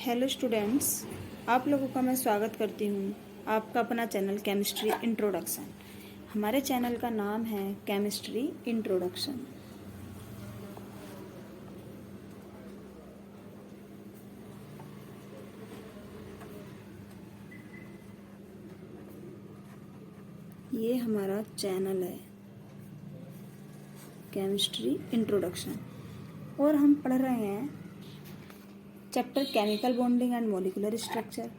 Hello students, आप लोगों का मैं स्वागत करती हूँ आपका अपना चैनल केमिस्ट्री इंट्रोडक्शन। हमारे चैनल का नाम है केमिस्ट्री इंट्रोडक्शन। ये हमारा चैनल है केमिस्ट्री इंट्रोडक्शन और हम पढ़ रहे हैं chapter chemical bonding and molecular structure.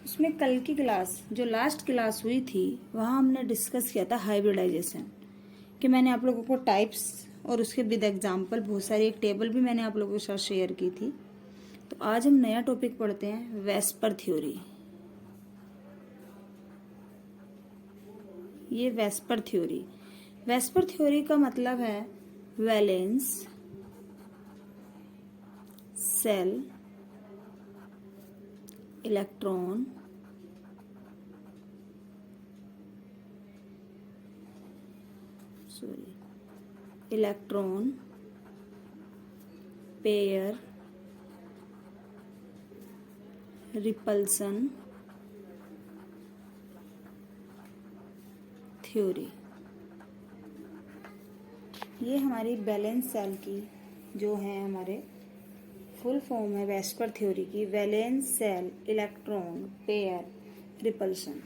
उसमें कल की क्लास जो लास्ट क्लास हुई थी वहाँ हमने डिस्कस किया था हाइब्रिडाइजेशन, कि मैंने आप लोगों को टाइप्स और उसके विद एग्जाम्पल बहुत सारी एक टेबल भी मैंने आप लोगों के साथ शेयर की थी। तो आज हम नया टॉपिक पढ़ते हैं वेस्पर थ्योरी। ये वेस्पर थ्योरी का मतलब है valence shell electron pair repulsion theory. ये हमारी वैलेंस सेल की जो है हमारे फुल फॉर्म है वेस्पर थ्योरी की, valence shell electron pair repulsion.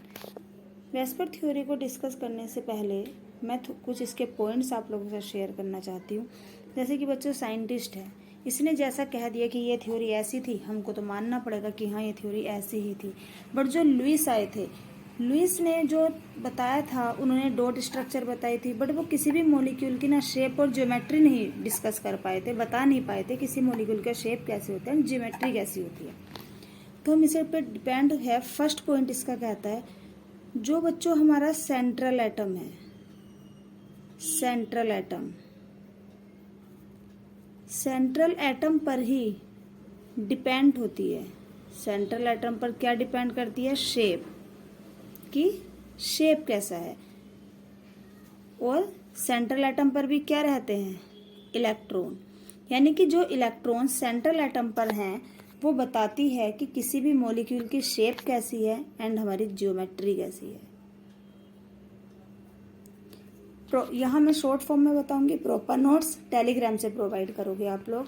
VSEPR theory को डिस्कस करने से पहले मैं कुछ इसके पॉइंट्स आप लोगों के साथ शेयर करना चाहती हूँ। जैसे कि बच्चों साइंटिस्ट है, इसने जैसा कह दिया कि ये थ्योरी ऐसी थी, हमको तो मानना पड़ेगा कि हाँ ये थ्योरी ऐसी ही थी। बट जो लुईस आए थे, लुईस ने जो बताया था, उन्होंने डॉट स्ट्रक्चर बताई थी, बट वो किसी भी मॉलिक्यूल की ना शेप और ज्योमेट्री नहीं डिस्कस कर पाए थे, बता नहीं पाए थे किसी मॉलिक्यूल का शेप कैसे होता है, ज्योमेट्री कैसी होती है। तो हम इसे पे डिपेंड है। फर्स्ट पॉइंट इसका कहता है जो बच्चों हमारा सेंट्रल एटम है, सेंट्रल एटम पर ही डिपेंड होती है। सेंट्रल एटम पर क्या डिपेंड करती है? शेप की शेप कैसा है। और सेंट्रल एटम पर भी क्या रहते हैं? इलेक्ट्रॉन। यानी कि जो इलेक्ट्रॉन सेंट्रल एटम पर हैं वो बताती है कि किसी भी मॉलिक्यूल की शेप कैसी है एंड हमारी ज्योमेट्री कैसी है। यहाँ मैं शॉर्ट फॉर्म में बताऊंगी, प्रॉपर नोट्स टेलीग्राम से प्रोवाइड करोगे आप लोग।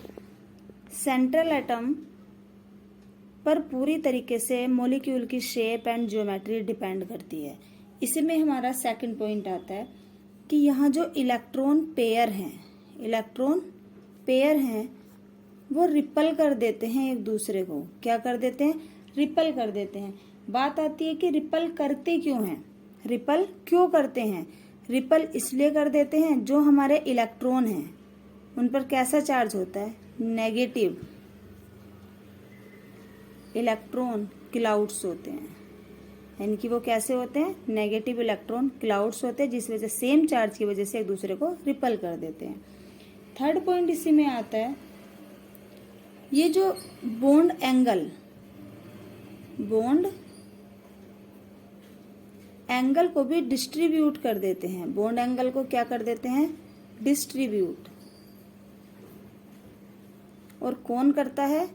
सेंट्रल एटम पर पूरी तरीके से मॉलिक्यूल की शेप एंड ज्योमेट्री डिपेंड करती है। इसी में हमारा सेकंड पॉइंट आता है कि यहाँ जो इलेक्ट्रॉन पेयर हैं वो रिपल कर देते हैं एक दूसरे को। क्या कर देते हैं? रिपल कर देते हैं। बात आती है कि रिपल करते क्यों हैं, रिपल क्यों करते हैं? रिपल इसलिए कर देते हैं जो हमारे इलेक्ट्रॉन हैं उन पर कैसा चार्ज होता है? नेगेटिव इलेक्ट्रॉन क्लाउड्स होते हैं। यानी कि वो कैसे होते हैं? नेगेटिव इलेक्ट्रॉन क्लाउड्स होते हैं, जिस वजह से सेम चार्ज की वजह से एक दूसरे को रिपल कर देते हैं। थर्ड पॉइंट इसी में आता है, ये जो बॉन्ड एंगल को भी डिस्ट्रीब्यूट कर देते हैं। बॉन्ड एंगल को क्या कर देते हैं? डिस्ट्रीब्यूट। और कौन करता है?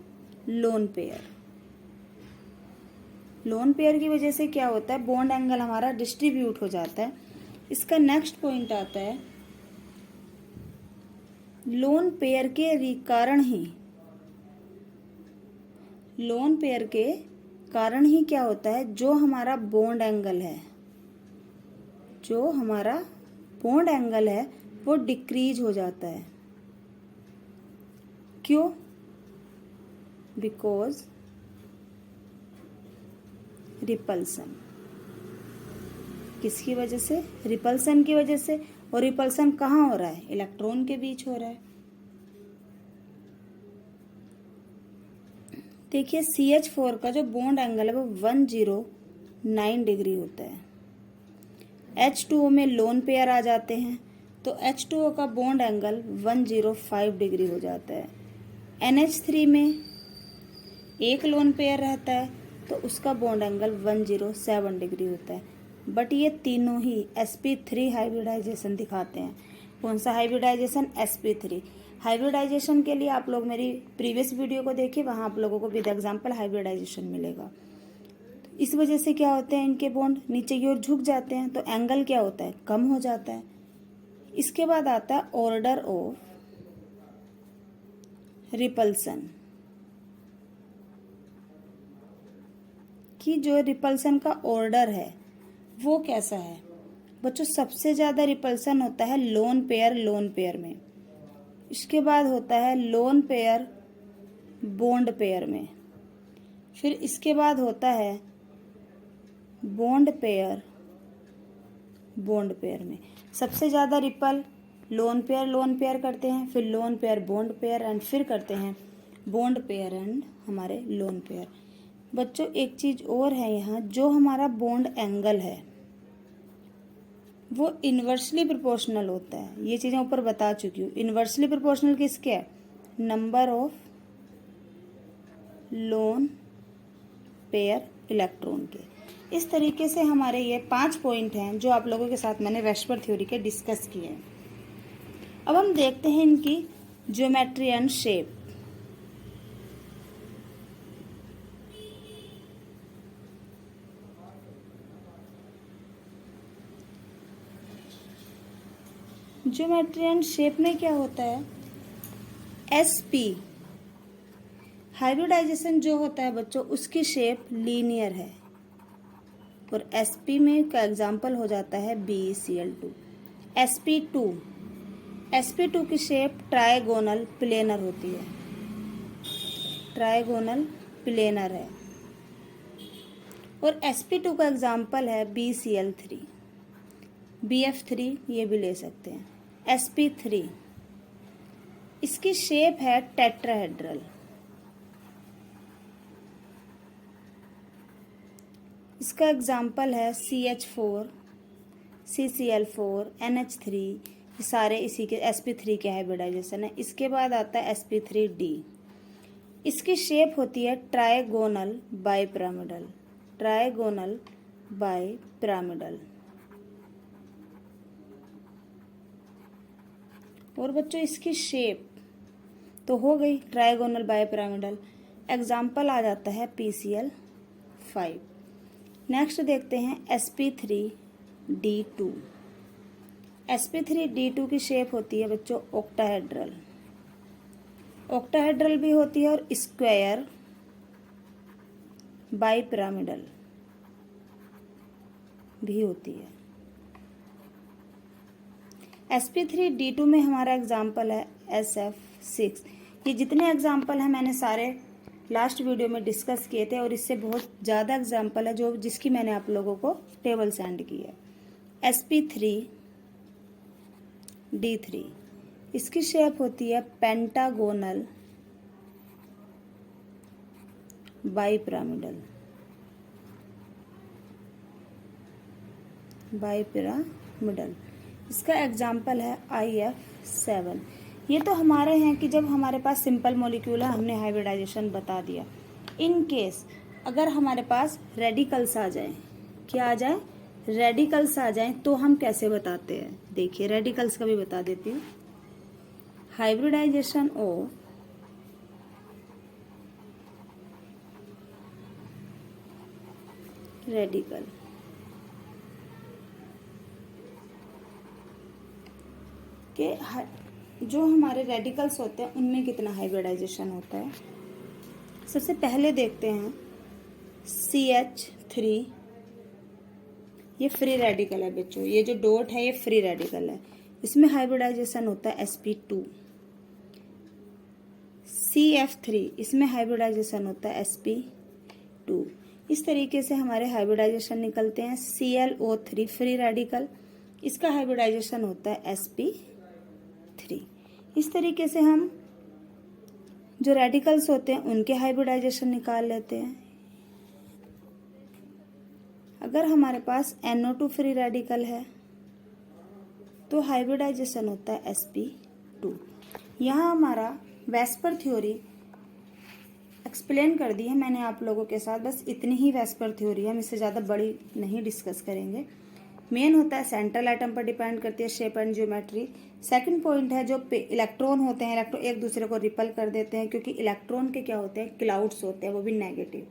लोन पेयर की वजह से क्या होता है? बॉन्ड एंगल हमारा डिस्ट्रीब्यूट हो जाता है। इसका नेक्स्ट पॉइंट आता है लोन पेयर के कारण ही क्या होता है? जो हमारा बॉन्ड एंगल है वो डिक्रीज हो जाता है। क्यों? Because repulsion. किसकी वजह से? रिपल्सन की वजह से। और रिपल्सन कहाँ हो रहा है? इलेक्ट्रॉन के बीच हो रहा है। देखिए CH4 का जो बॉन्ड एंगल है वो 109 डिग्री होता है। H2O में लोन पेयर आ जाते हैं तो H2O का बॉन्ड एंगल 105 डिग्री हो जाता है। NH3 में एक लोन पेयर रहता है तो उसका बॉन्ड एंगल 107 डिग्री होता है। बट ये तीनों ही sp3 हाइब्रिडाइजेशन दिखाते हैं। कौन सा हाइब्रिडाइजेशन? sp3। हाइब्रिडाइजेशन के लिए आप लोग मेरी प्रीवियस वीडियो को देखिए, वहाँ आप लोगों को विद एग्जांपल हाइब्रिडाइजेशन मिलेगा। इस वजह से क्या होते हैं, इनके बॉन्ड नीचे की ओर झुक जाते हैं, तो एंगल क्या होता है, कम हो जाता है। इसके बाद आता है ऑर्डर ऑफ रिपल्सन, कि जो रिपल्सन का ऑर्डर है वो कैसा है। बच्चों सबसे ज़्यादा रिपल्सन होता है लोन पेयर में, इसके बाद होता है लोन पेयर बॉन्ड पेयर में, फिर इसके बाद होता है बॉन्ड पेयर में। सबसे ज़्यादा रिपल लोन पेयर करते हैं, फिर lone pair bond pair and फिर करते हैं बॉन्ड पेयर एंड हमारे लोन पेयर। बच्चों एक चीज़ और है यहाँ, जो हमारा बॉन्ड एंगल है वो इन्वर्सली प्रोपोर्शनल होता है। ये चीज़ें ऊपर बता चुकी हूँ। इन्वर्सली प्रोपोर्शनल किसके है, number of lone pair electron के। इस तरीके से हमारे ये 5 पॉइंट हैं जो आप लोगों के साथ मैंने वेस्पर थ्योरी के डिस्कस किए हैं। अब हम देखते हैं इनकी geometry and shape. Geometry and shape में क्या होता है, एसपी हाइब्रिडाइजेशन जो होता है बच्चों उसकी शेप लीनियर है, और एसपी में का एग्जांपल हो जाता है BeCl2। sp2 की शेप ट्राइगोनल प्लेनर होती है, ट्राइगोनल प्लेनर है, और sp2 का एग्जांपल है BCl3, BF3 ये भी ले सकते हैं। sp3 इसकी शेप है टेट्राहेड्रल, इसका एग्जाम्पल है CH4, CCl4, NH3, ये सारे इसी के sp3 के हाइब्रिडाइजेशन है। इसके बाद आता है sp3d, इसकी शेप होती है ट्राइगोनल बाइपिरामिडल, ट्राइगोनल बाइपिरामिडल। और बच्चों इसकी शेप तो हो गई ट्राइगोनल बाइपिरामिडल, एग्जाम्पल आ जाता है PCl5। नेक्स्ट देखते हैं sp3d2। sp3d2 की शेप होती है बच्चों ऑक्टाहेड्रल, ऑक्टाहेड्रल भी होती है और स्क्वायर बाइपिरामिडल भी होती है। sp3d2 में हमारा एग्जाम्पल है SF6। ये जितने एग्जाम्पल हैं मैंने सारे लास्ट वीडियो में डिस्कस किए थे, और इससे बहुत ज़्यादा एग्जाम्पल है जो जिसकी मैंने आप लोगों को टेबल सेंड की है। sp3d3 इसकी शेप होती है पेंटागोनल बाइपिरामिडल, इसका एग्जाम्पल है IF7। ये तो हमारे हैं कि जब हमारे पास सिंपल मॉलिक्यूल है हमने हाइब्रिडाइजेशन बता दिया। इन केस अगर हमारे पास रेडिकल्स आ जाएं, क्या आ जाए, रेडिकल्स आ जाएं, तो हम कैसे बताते हैं, देखिए रेडिकल्स का भी बता देती हूँ। हाइब्रिडाइजेशन ऑफ रेडिकल, के जो हमारे रेडिकल्स होते हैं उनमें कितना हाइब्रिडाइजेशन होता है। सबसे पहले देखते हैं CH3, ये फ्री रेडिकल है बच्चों, ये जो डॉट है ये फ्री रेडिकल है, इसमें हाइब्रिडाइजेशन होता है sp2। CF3 इसमें हाइब्रिडाइजेशन होता है sp2। इस तरीके से हमारे हाइब्रिडाइजेशन निकलते हैं। ClO3 फ्री रेडिकल, इसका हाइब्रिडाइजेशन होता है sp3। इस तरीके से हम जो रेडिकल्स होते हैं उनके हाइब्रिडाइजेशन निकाल लेते हैं। अगर हमारे पास NO2 फ्री रेडिकल है तो हाइब्रिडाइजेशन होता है sp2। यहाँ हमारा वेस्पर थ्योरी एक्सप्लेन कर दी है मैंने आप लोगों के साथ, बस इतनी ही वेस्पर थ्योरी है, हम इससे ज़्यादा बड़ी नहीं डिस्कस करेंगे। मेन होता है सेंट्रल एटम पर डिपेंड करती है shape and geometry. Second point है जो इलेक्ट्रॉन होते हैं, इलेक्ट्रॉन एक दूसरे को रिपल कर देते हैं क्योंकि इलेक्ट्रॉन के क्या होते हैं, क्लाउड्स होते हैं, वो भी negative.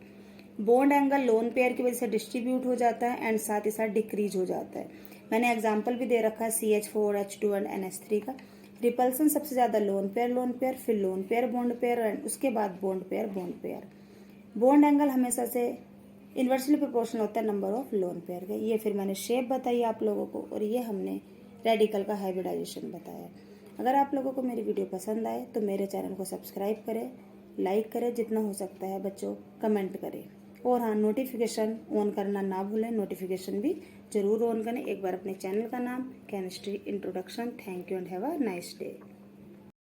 Bond angle lone pair की वजह से डिस्ट्रीब्यूट हो जाता है एंड साथ ही साथ डिक्रीज हो जाता है। मैंने एग्जाम्पल भी दे रखा है CH4 H2 एंड NH3 का। रिपल्सन सबसे ज़्यादा लोन पेयर, फिर lone pair bond pair and उसके बाद बॉन्ड पेयर। बॉन्ड एंगल हमेशा से इन्वर्सली प्रोपोर्शनल होता है नंबर ऑफ लोन पेयर के। ये फिर मैंने शेप बताई आप लोगों को, और ये हमने रेडिकल का हाइब्रिडाइजेशन बताया। अगर आप लोगों को मेरी वीडियो पसंद आए तो मेरे चैनल को सब्सक्राइब करें, लाइक करें, जितना हो सकता है बच्चों कमेंट करें, और हाँ नोटिफिकेशन ऑन करना ना भूलें, नोटिफिकेशन भी जरूर ऑन करें। एक बार अपने चैनल का नाम chemistry introduction. Thank you and have a nice day.